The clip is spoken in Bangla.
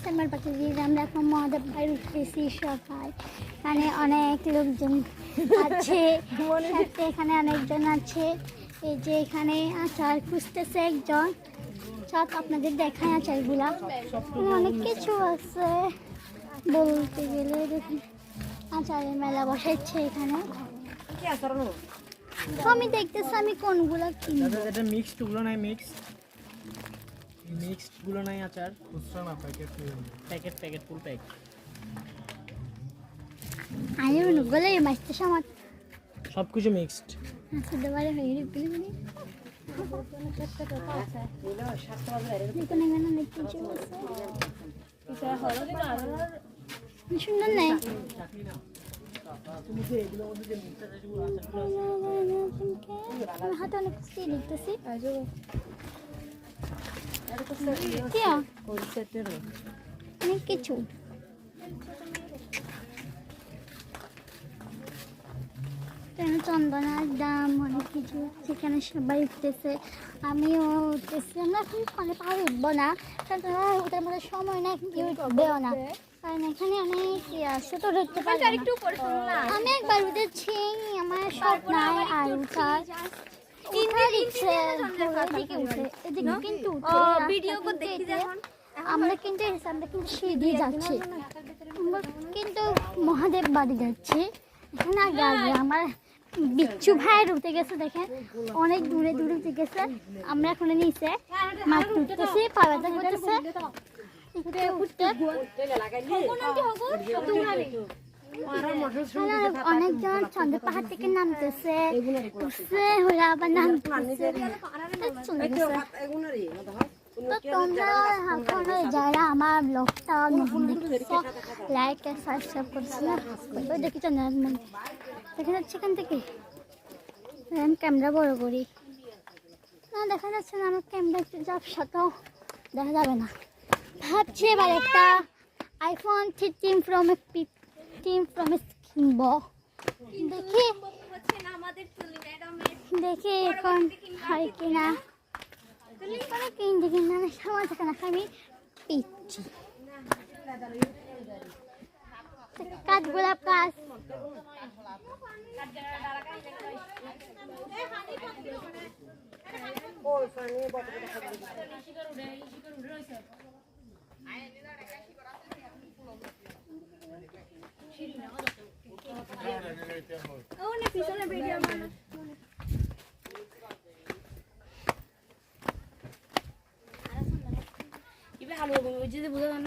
গাইস আমার পাশে যে আমরা এখন মহাদেব ভাই উঠতেছি সকাল মানে অনেক লোকজন আছে সাথে এখানে অনেকজন আছে এই যে এখানে আচার খুঁজতেছে একজন সব আপনাদের দেখায় আচারগুলা অনেক কিছু আছে বলতে গেলে দেখুন আচারের মেলা বসাচ্ছে এখানে আমি দেখতেছি আমি কোনগুলা কিনবো এটা মিক্সড গুলো নাই মিক্সড গুলো নাই আচার খুচরা না প্যাকেট ফুল প্যাক আমি ওগুলো মাছতে সামাত সবকিছু মিক্সড আচ্ছা দেবারে হয়ে গেল দেখুন এখানে অনেক কিছু আছে সুন্দর নাই হাতে অনেক কিছু দেখতেছি অনেক কিছু চন্দনার দাম অনেক কিছু সেখানে সবাই উঠতেছে আমিও উঠতেছি আমরা এখন ফলে পাহাড়ে উঠবো না কারণ ওটার মধ্যে সময় না কেউ উঠবেও না কারণ এখানে অনেক ছোট উঠতে পারে আমি একবার উঠেছি আমার সব নাই আর উঠার আমরা কিন্তু সিঁড়ি যাচ্ছি কিন্তু মহাদেব বাড়ি যাচ্ছি এখানে আগে আগে আমার বিচ্ছু ভাইয়ের উঠে গেছে দেখেন অনেক দূরে দূরে উঠে গেছে আমরা এখন নিচে মাছ উঠতেছি পাওয়াটা করতেছে অনেকজন চন্দ্র পাহাড় থেকে নামতেছে আবার নামতেছে তো তোমরা এখনো যারা আমার ব্লগটা নতুন দেখছো লাইক আর সাবস্ক্রাইব করছো না দেখেছো না দেখা যাচ্ছে এখান থেকে ক্যামেরা বড় করি না দেখা যাচ্ছে না আমার ক্যামেরা একটু ঝাপসাটাও দেখা যাবে না ভাবছি এবার একটা আইফোন 13 প্রো ম্যাক্স কিনবো দেখি এখন হয় কিনা কিনা সময় থাকে না আমি পিচ্ছি কাজ গোলাপ কাজ